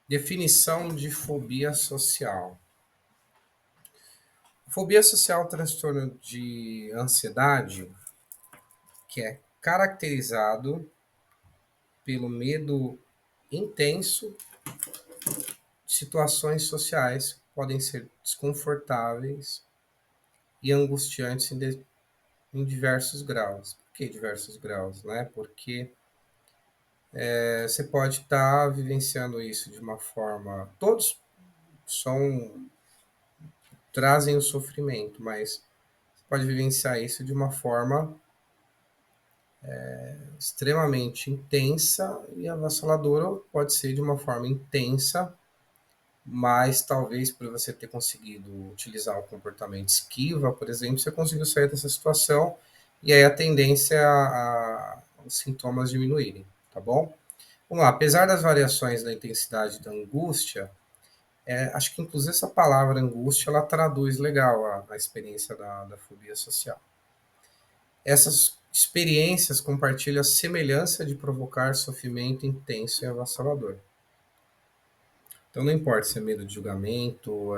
Definição de fobia social. Fobia social é um transtorno de ansiedade que é caracterizado pelo medo intenso de situações sociais que podem ser desconfortáveis e angustiantes em diversos graus. Por que diversos graus? Né? Porque você pode estar vivenciando isso de uma forma. Todos são trazem o sofrimento, mas você pode vivenciar isso de uma forma extremamente intensa e avassaladora, ou pode ser de uma forma intensa, mas talvez por você ter conseguido utilizar um comportamento esquiva, por exemplo, você conseguiu sair dessa situação e aí a tendência é os sintomas diminuírem, tá bom? Vamos lá, apesar das variações da intensidade da angústia, acho que inclusive essa palavra angústia ela traduz legal a experiência da fobia social. Essas experiências compartilham a semelhança de provocar sofrimento intenso e avassalador. Então não importa se é medo de julgamento,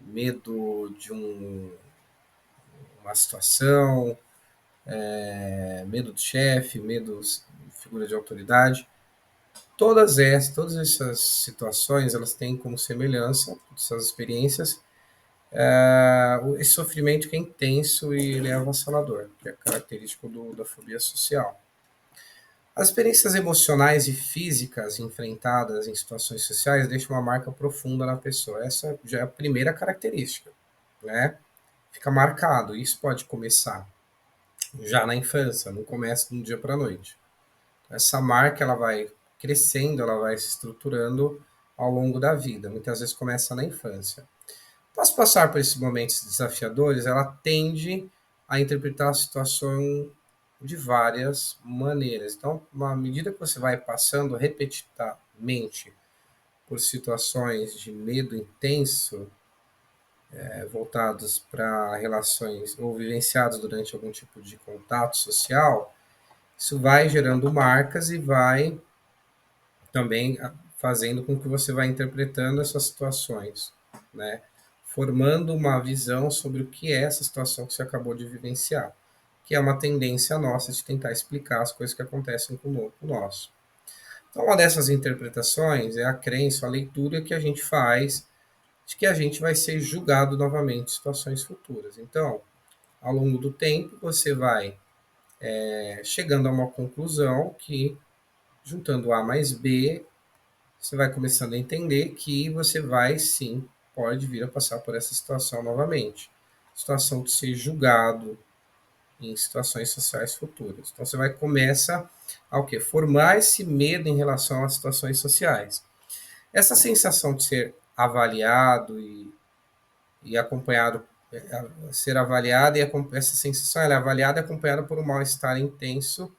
medo de uma situação, medo do chefe, medo de figura de autoridade. Todas essas situações, elas têm como semelhança, essas experiências, esse sofrimento que é intenso e ele é avassalador, que é característico da fobia social. As experiências emocionais e físicas enfrentadas em situações sociais deixam uma marca profunda na pessoa. Essa já é a primeira característica, né? Fica marcado. Isso pode começar já na infância, não começa de um dia para a noite. Essa marca ela vai crescendo, ela vai se estruturando ao longo da vida. Muitas vezes começa na infância. Após passar por esses momentos desafiadores, ela tende a interpretar a situação de várias maneiras. Então, à medida que você vai passando repetidamente por situações de medo intenso, voltados para relações ou vivenciados durante algum tipo de contato social, isso vai gerando marcas e vai também fazendo com que você vá interpretando essas situações, né? Formando uma visão sobre o que é essa situação que você acabou de vivenciar, que é uma tendência nossa de tentar explicar as coisas que acontecem com o nosso. Então, uma dessas interpretações é a crença, a leitura que a gente faz de que a gente vai ser julgado novamente em situações futuras. Então, ao longo do tempo, você vai chegando a uma conclusão que, juntando A mais B, você vai começando a entender que você vai sim, pode vir a passar por essa situação novamente. Situação de ser julgado em situações sociais futuras. Então você vai começa a o quê? Formar esse medo em relação às situações sociais. Essa sensação de ser avaliado e acompanhado, ser avaliado e essa sensação ela é avaliada e acompanhada por um mal-estar intenso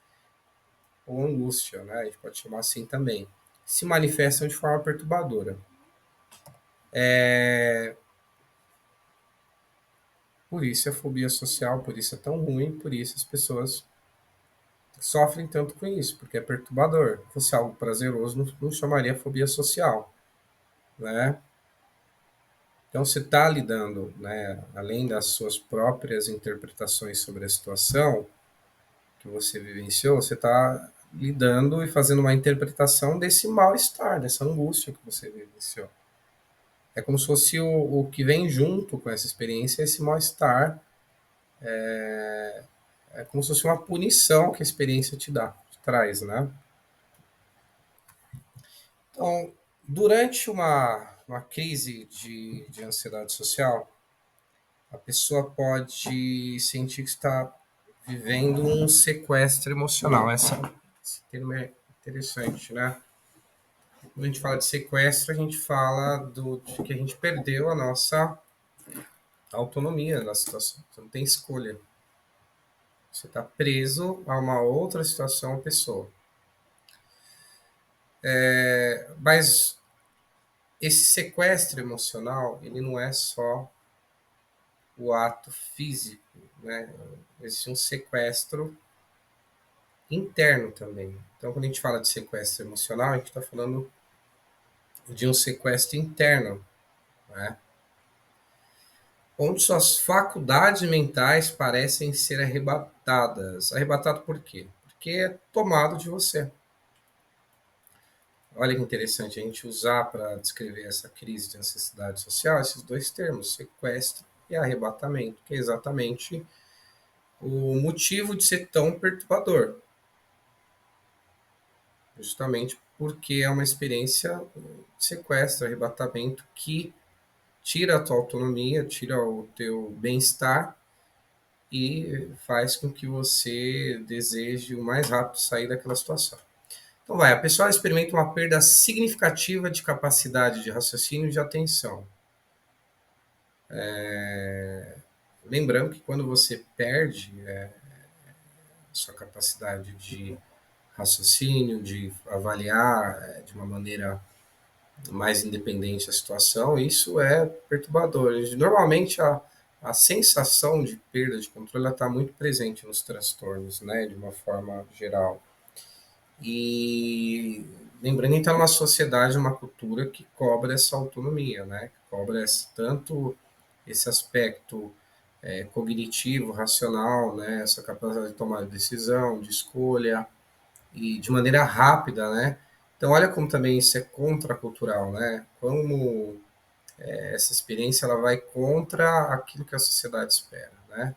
ou angústia, né? A gente pode chamar assim também. Se manifestam de forma perturbadora. Por isso a fobia social, por isso é tão ruim, por isso as pessoas sofrem tanto com isso, porque é perturbador. Se fosse algo prazeroso, não chamaria fobia social, né? Então você está lidando, né, além das suas próprias interpretações sobre a situação que você vivenciou, você está lidando e fazendo uma interpretação desse mal-estar, dessa angústia que você vivenciou. É como se fosse o que vem junto com essa experiência, esse mal-estar. É como se fosse uma punição que a experiência te traz, né? Então, durante uma crise de ansiedade social, a pessoa pode sentir que está vivendo um sequestro emocional. Esse termo é interessante, né? Quando a gente fala de sequestro, a gente fala de que a gente perdeu a nossa autonomia na situação. Você não tem escolha. Você está preso a uma outra situação ou pessoa. Mas esse sequestro emocional, ele não é só o ato físico, né? Existe um sequestro interno também. Então, quando a gente fala de sequestro emocional, a gente está falando de um sequestro interno, né? Onde suas faculdades mentais parecem ser arrebatadas. Arrebatado por quê? Porque é tomado de você. Olha que interessante a gente usar para descrever essa crise de necessidade social esses dois termos, sequestro e arrebatamento, que é exatamente o motivo de ser tão perturbador, justamente porque é uma experiência de sequestro, arrebatamento que tira a tua autonomia, tira o teu bem-estar e faz com que você deseje o mais rápido sair daquela situação. Então vai, a pessoa experimenta uma perda significativa de capacidade de raciocínio e de atenção. Lembrando que quando você perde sua capacidade de raciocínio, de avaliar de uma maneira mais independente a situação, isso é perturbador. Normalmente a sensação de perda de controle está muito presente nos transtornos, né, de uma forma geral. E lembrando que está numa sociedade, uma cultura que cobra essa autonomia, né, que cobra tanto esse aspecto cognitivo, racional, né, essa capacidade de tomar decisão, de escolha, e de maneira rápida, né? Então, olha como também isso é contracultural, né? Como essa experiência ela vai contra aquilo que a sociedade espera, né?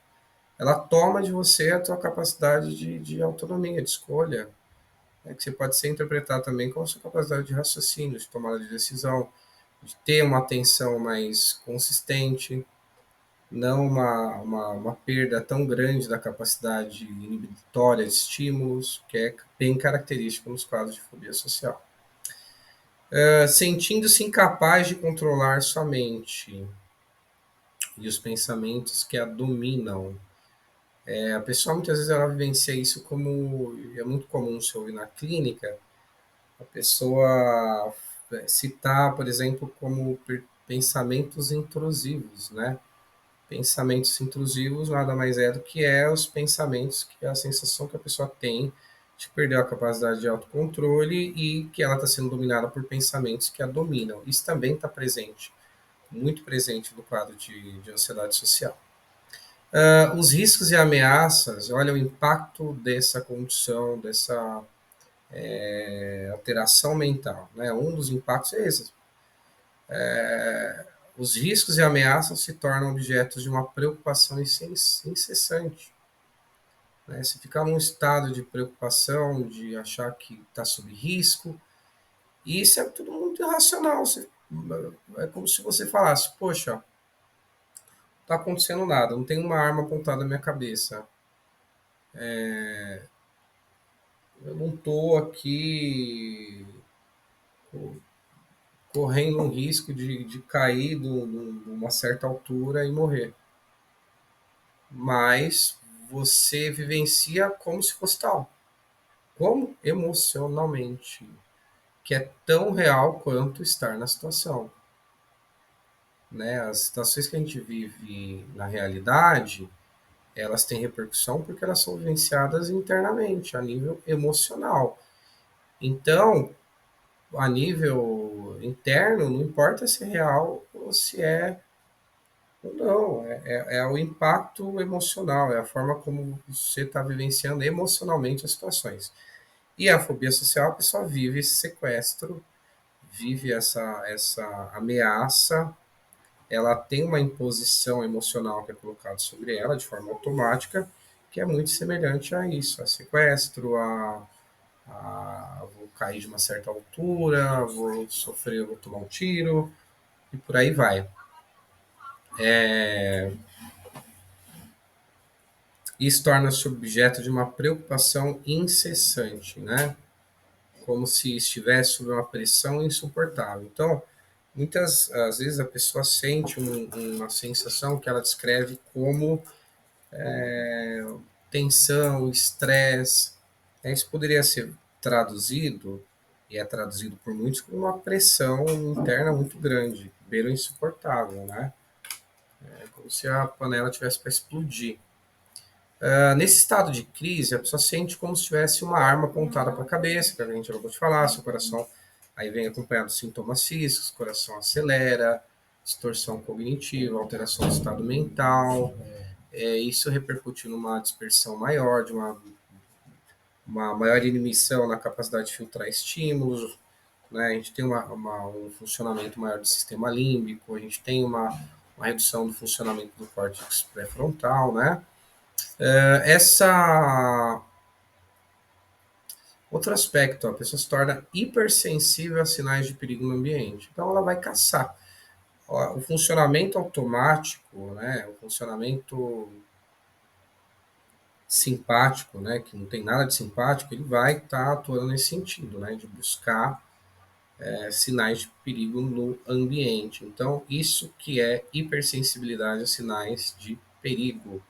Ela toma de você a tua capacidade de autonomia, de escolha, né? Que você pode ser interpretado também como a sua capacidade de raciocínio, de tomada de decisão, de ter uma atenção mais consistente, não uma perda tão grande da capacidade inibitória de estímulos, que é bem característico nos quadros de fobia social. Sentindo-se incapaz de controlar sua mente e os pensamentos que a dominam. A pessoa muitas vezes ela vivencia isso como é muito comum se ouvir na clínica, a pessoa citar, por exemplo, como pensamentos intrusivos, né? Pensamentos intrusivos nada mais é do que os pensamentos, que é a sensação que a pessoa tem de perder a capacidade de autocontrole e que ela está sendo dominada por pensamentos que a dominam. Isso também está presente, muito presente no quadro de ansiedade social. Os riscos e ameaças, olha o impacto dessa condição, dessa alteração mental. Né? Um dos impactos é esse. Os riscos e ameaças se tornam objetos de uma preocupação incessante. Né? Se ficar num estado de preocupação, de achar que está sob risco, e isso é tudo muito irracional. É como se você falasse: poxa, não está acontecendo nada, não tem uma arma apontada na minha cabeça. Eu não estou aqui correndo um risco de cair de uma certa altura e morrer. Mas você vivencia como se fosse tal. Como emocionalmente, que é tão real quanto estar na situação. Né? As situações que a gente vive na realidade, elas têm repercussão porque elas são vivenciadas internamente, a nível emocional. Então, a nível interno, não importa se é real ou se é ou não, é o impacto emocional, é a forma como você está vivenciando emocionalmente as situações. E a fobia social, a pessoa vive esse sequestro, vive essa ameaça, ela tem uma imposição emocional que é colocada sobre ela de forma automática, que é muito semelhante a isso, a sequestro, a vou cair de uma certa altura, vou sofrer, vou tomar um tiro, e por aí vai. Isso torna-se objeto de uma preocupação incessante, né? Como se estivesse sob uma pressão insuportável. Então, muitas às vezes a pessoa sente uma sensação que ela descreve como tensão, estresse. Isso poderia ser traduzido, e é traduzido por muitos, como uma pressão interna muito grande, beira insuportável, né? É como se a panela tivesse para explodir. Nesse estado de crise, a pessoa sente como se tivesse uma arma apontada para a cabeça, que a gente acabou de falar, seu coração Aí vem acompanhado de sintomas físicos, coração acelera, distorção cognitiva, alteração do estado mental. Isso repercute numa dispersão maior, de uma maior inibição na capacidade de filtrar estímulos, né? A gente tem um funcionamento maior do sistema límbico, a gente tem uma redução do funcionamento do córtex pré-frontal, né? Essa Outro aspecto, a pessoa se torna hipersensível a sinais de perigo no ambiente. Então ela vai caçar. O funcionamento automático, né, o funcionamento simpático, né, que não tem nada de simpático, ele vai estar atuando nesse sentido, né, de buscar sinais de perigo no ambiente. Então, isso que é hipersensibilidade a sinais de perigo.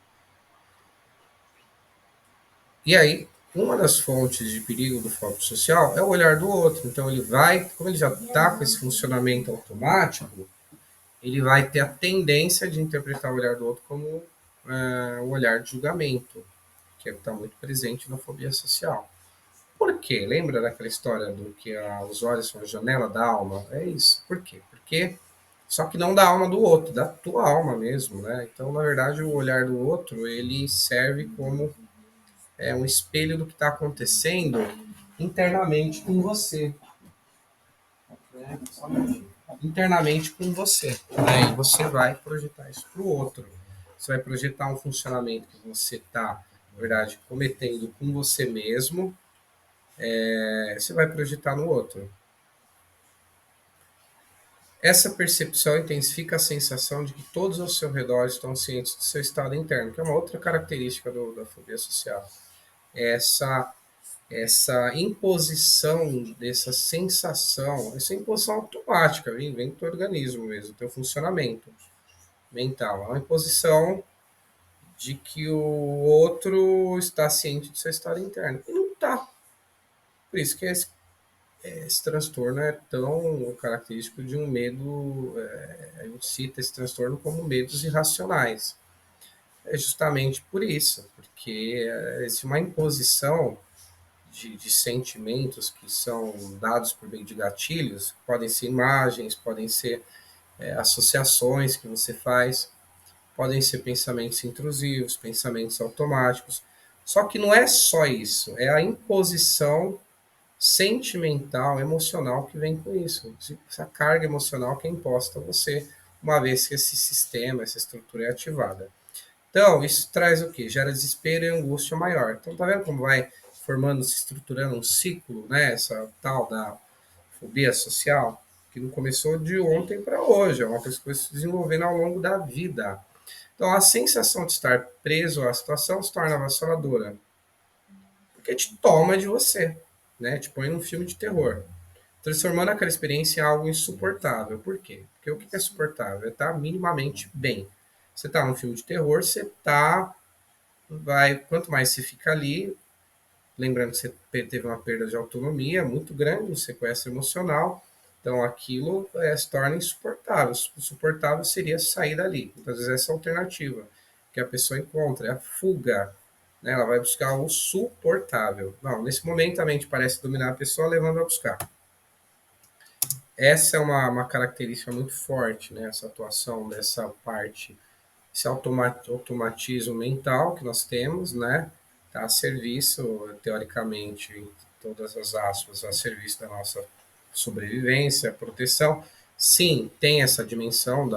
E aí, uma das fontes de perigo do foco social é o olhar do outro. Então, ele vai, como ele já está com esse funcionamento automático, ele vai ter a tendência de interpretar o olhar do outro como o olhar de julgamento, que está muito presente na fobia social. Por quê? Lembra daquela história do que os olhos são a janela da alma? É isso. Por quê? Porque só que não da alma do outro, da tua alma mesmo, né? Então, na verdade, o olhar do outro ele serve como um espelho do que está acontecendo internamente com você, né? Internamente com você, né? E você vai projetar isso para o outro. Você vai projetar um funcionamento que você está, na verdade, cometendo com você mesmo, você vai projetar no outro. Essa percepção intensifica a sensação de que todos ao seu redor estão cientes do seu estado interno, que é uma outra característica da fobia social. Essa essa imposição dessa sensação, essa imposição automática, vem do teu organismo mesmo, do teu funcionamento mental. É uma imposição de que o outro está ciente do seu estado interno. E não está. Por isso que esse transtorno é tão característico de um medo, a gente cita esse transtorno como medos irracionais. É justamente por isso, porque existe uma imposição de sentimentos que são dados por meio de gatilhos, podem ser imagens, podem ser associações que você faz, podem ser pensamentos intrusivos, pensamentos automáticos. Só que não é só isso, é a imposição sentimental, emocional que vem com isso. Essa carga emocional que é imposta a você, uma vez que esse sistema, essa estrutura é ativada. Então, isso traz o quê? Gera desespero e angústia maior. Então, tá vendo como vai formando, se estruturando um ciclo, né? Essa tal da fobia social, que não começou de ontem para hoje, é uma coisa que foi se desenvolvendo ao longo da vida. Então, a sensação de estar preso à situação se torna avassaladora, porque te toma de você, né? Te põe num filme de terror, transformando aquela experiência em algo insuportável. Por quê? Porque o que é suportável? É estar minimamente bem. Você está num filme de terror, você está quanto mais você fica ali, lembrando que você teve uma perda de autonomia muito grande, um sequestro emocional, então aquilo se torna insuportável. O suportável seria sair dali. Muitas vezes essa é a alternativa que a pessoa encontra, é a fuga. Né? Ela vai buscar o suportável. Não, nesse momento a mente parece dominar a pessoa, levando a buscar. Essa é uma característica muito forte, né? Essa atuação dessa parte, esse automatismo mental que nós temos, né? Está a serviço, teoricamente, em todas as aspas, a serviço da nossa sobrevivência, proteção. Sim, tem essa dimensão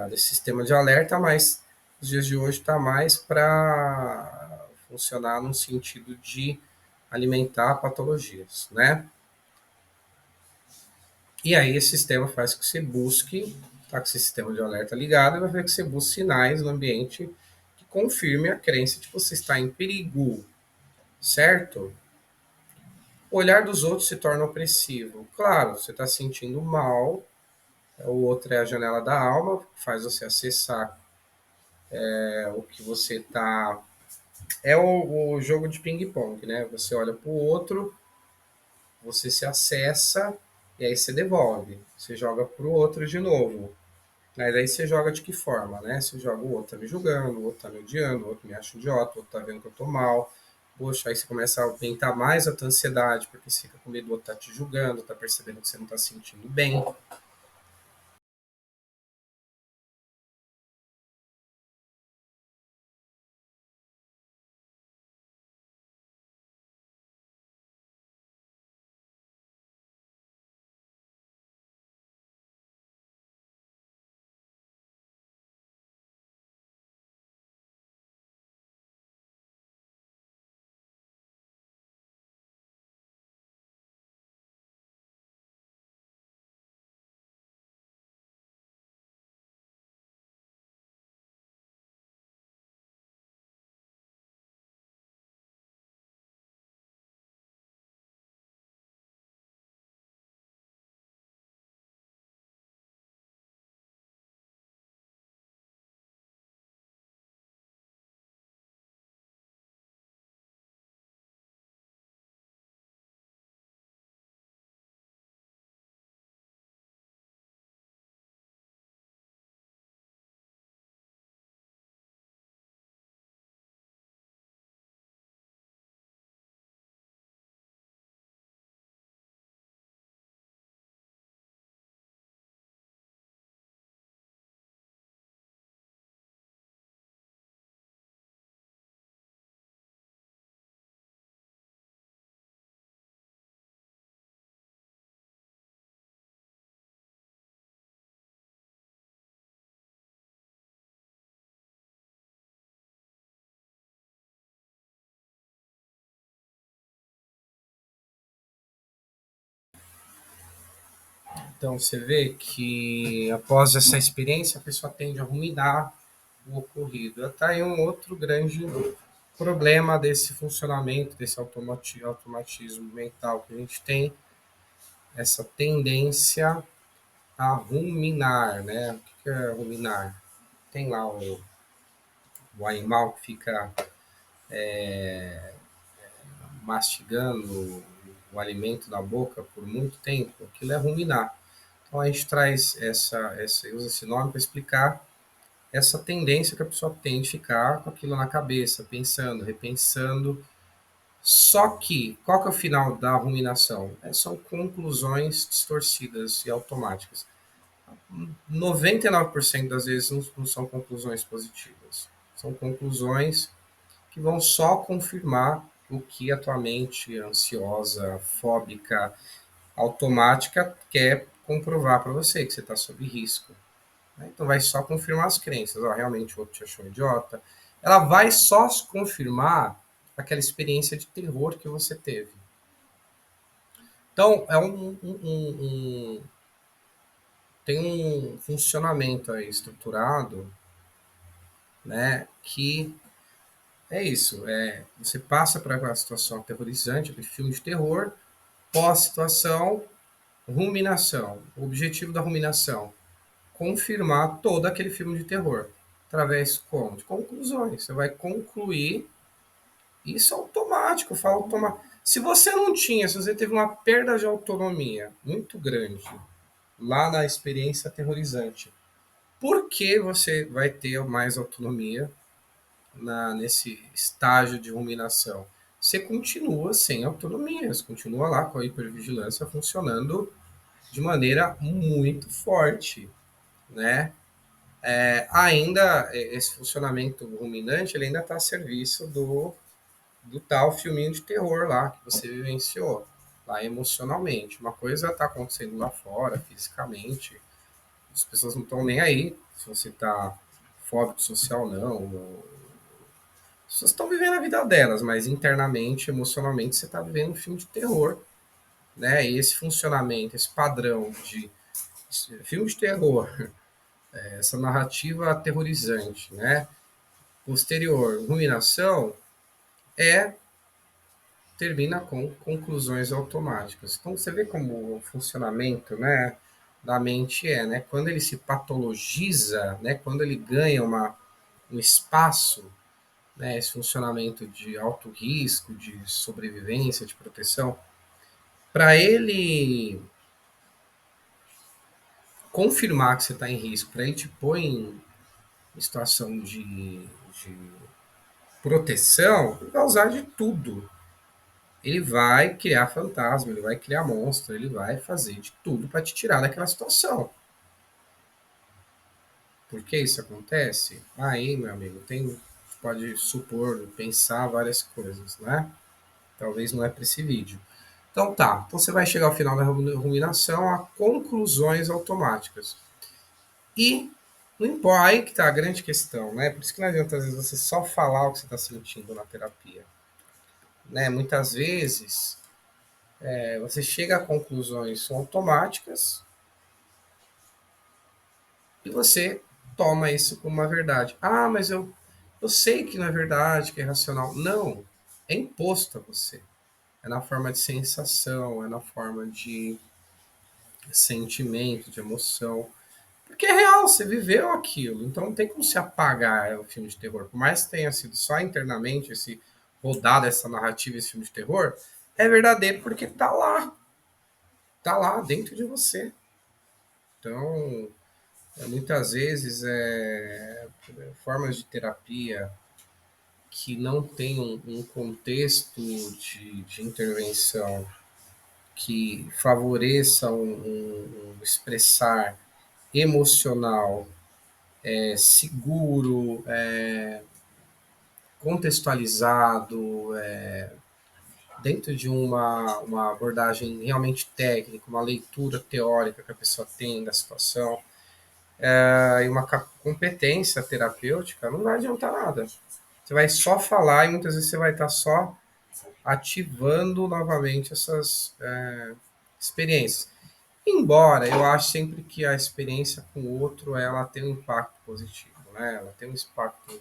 desse sistema de alerta, mas nos dias de hoje está mais para funcionar no sentido de alimentar patologias, né? E aí esse sistema faz com que você busque, tá com esse sistema de alerta ligado, e vai fazer que você busque sinais no ambiente que confirme a crença de que você está em perigo, certo? O olhar dos outros se torna opressivo. Claro, você está sentindo mal, o outro é a janela da alma, faz você acessar o que você está. É o jogo de ping-pong, né? Você olha para o outro, você se acessa e aí você devolve. Você joga para o outro de novo. Mas aí você joga de que forma, né? Você joga o outro tá me julgando, o outro tá me odiando, o outro me acha idiota, o outro tá vendo que eu tô mal. Poxa, aí você começa a aumentar mais a tua ansiedade, porque você fica com medo do outro tá te julgando, tá percebendo que você não tá se sentindo bem. Então você vê que após essa experiência a pessoa tende a ruminar o ocorrido. Está aí um outro grande problema desse funcionamento, desse automatismo mental que a gente tem, essa tendência a ruminar, né? O que é ruminar? Tem lá o animal que fica mastigando o alimento na boca por muito tempo, aquilo é ruminar. Então a gente traz usa esse nome para explicar essa tendência que a pessoa tem de ficar com aquilo na cabeça, pensando, repensando. Só que, qual que é o final da ruminação? São conclusões distorcidas e automáticas. 99% das vezes não são conclusões positivas. São conclusões que vão só confirmar o que a tua mente ansiosa, fóbica, automática quer comprovar para você, que você está sob risco. Né? Então vai só confirmar as crenças. Ó, realmente o outro te achou um idiota. Ela vai só confirmar aquela experiência de terror que você teve. Então, tem um funcionamento aí estruturado, né, que é isso. Você passa para uma situação aterrorizante, de filme de terror, pós-situação, ruminação. O objetivo da ruminação, confirmar todo aquele filme de terror. Através como? De conclusões. Você vai concluir. Isso é automático, fala automático. Se você não tinha, se você teve uma perda de autonomia muito grande lá na experiência aterrorizante, por que você vai ter mais autonomia nesse estágio de ruminação? Você continua sem autonomia, você continua lá com a hipervigilância funcionando de maneira muito forte, né? Ainda esse funcionamento ruminante ele ainda está a serviço do tal filminho de terror lá que você vivenciou, lá emocionalmente. Uma coisa está acontecendo lá fora, fisicamente, as pessoas não estão nem aí se você está fóbico social ou não. As pessoas estão vivendo a vida delas, mas internamente, emocionalmente, você está vivendo um filme de terror. Né? E esse funcionamento, esse padrão de filme de terror, essa narrativa aterrorizante, né? Posterior, ruminação, é termina com conclusões automáticas. Então você vê como o funcionamento, né, da mente né? Quando ele se patologiza, né, quando ele ganha um espaço, né, esse funcionamento de alto risco, de sobrevivência, de proteção, para ele confirmar que você está em risco, para ele te pôr em situação de proteção, ele vai usar de tudo. Ele vai criar fantasma, ele vai criar monstro, ele vai fazer de tudo para te tirar daquela situação. Por que isso acontece? Aí, meu amigo, pode supor, pensar várias coisas, né? Talvez não é para esse vídeo. Então tá, então você vai chegar ao final da ruminação a conclusões automáticas. E não importa, aí que tá a grande questão, né? Por isso que não adianta às vezes você só falar o que você está sentindo na terapia. Né? Muitas vezes você chega a conclusões automáticas e você toma isso como uma verdade. Ah, mas eu sei que não é verdade, que é racional. Não, é imposto a você. É na forma de sensação, é na forma de sentimento, de emoção. Porque é real, você viveu aquilo. Então não tem como se apagar o filme de terror. Por mais que tenha sido só internamente esse rodado, essa narrativa, esse filme de terror, é verdadeiro porque tá lá dentro de você. Então, muitas vezes formas de terapia que não tem um contexto de intervenção que favoreça um expressar emocional seguro, contextualizado, dentro de uma abordagem realmente técnica, uma leitura teórica que a pessoa tem da situação, e uma competência terapêutica, não vai adiantar nada. Você vai só falar e muitas vezes você vai estar só ativando novamente essas experiências. Embora eu acho sempre que a experiência com o outro ela tem um impacto positivo, né? Ela tem um impacto,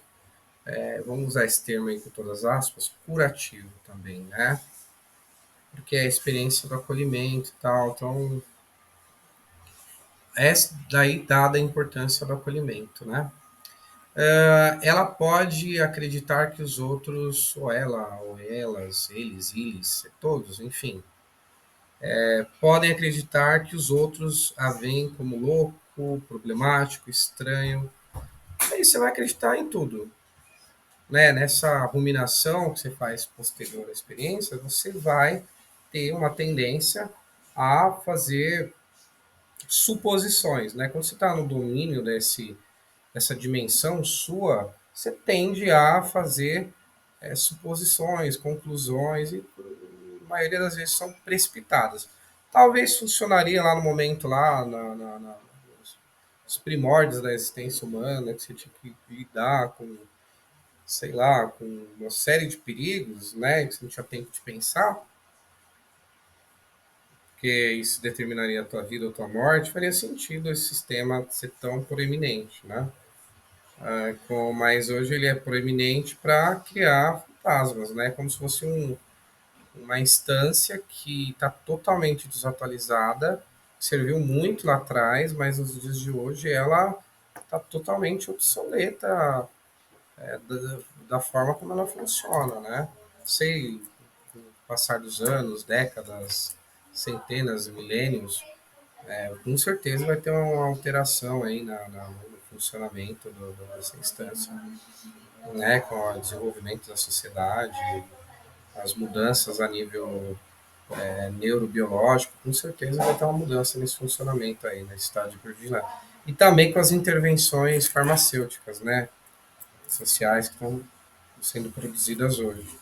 vamos usar esse termo aí com todas as aspas, curativo também, né? Porque é a experiência do acolhimento e tal. Então, é daí dada a importância do acolhimento, né? Ela pode acreditar que os outros, ou ela, ou elas, eles, todos, enfim, podem acreditar que os outros a veem como louco, problemático, estranho. Aí você vai acreditar em tudo. Né? Nessa ruminação que você faz posterior à experiência, você vai ter uma tendência a fazer suposições. Né? Quando você está no domínio dessa dimensão sua, você tende a fazer suposições, conclusões, e a maioria das vezes são precipitadas. Talvez funcionaria lá no momento, lá nos primórdios da existência humana, que você tinha que lidar com, sei lá, com uma série de perigos, né, que você não tinha tempo de pensar, porque isso determinaria a tua vida ou tua morte, faria sentido esse sistema ser tão proeminente, né? Mas hoje ele é proeminente para criar fantasmas, né? Como se fosse uma instância que está totalmente desatualizada, serviu muito lá atrás, mas nos dias de hoje ela está totalmente obsoleta da forma como ela funciona, né? Sei, com o passar dos anos, décadas, centenas, milênios, com certeza vai ter uma alteração aí no funcionamento dessa instância, né? Com o desenvolvimento da sociedade, as mudanças a nível neurobiológico, com certeza vai ter uma mudança nesse funcionamento aí, nesse estado de vigilância. E também com as intervenções farmacêuticas, né? Sociais que estão sendo produzidas hoje.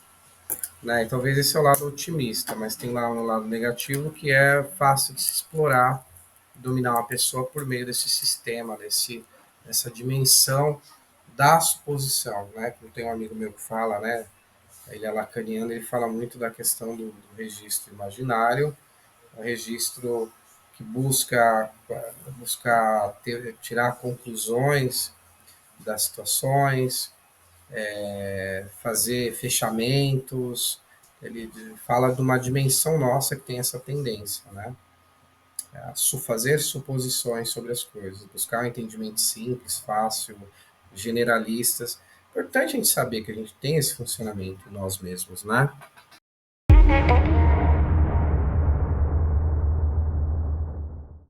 Né? E talvez esse é o lado otimista, mas tem lá um lado negativo que é fácil de se explorar, dominar uma pessoa por meio desse sistema, dessa dimensão da suposição, né? Como tem um amigo meu que fala, né? Ele é lacaniano, ele fala muito da questão do registro imaginário, o registro que busca tirar conclusões das situações, fazer fechamentos. Ele fala de uma dimensão nossa que tem essa tendência, né? A fazer suposições sobre as coisas, buscar um entendimento simples, fácil, generalistas. É importante a gente saber que a gente tem esse funcionamento em nós mesmos, né?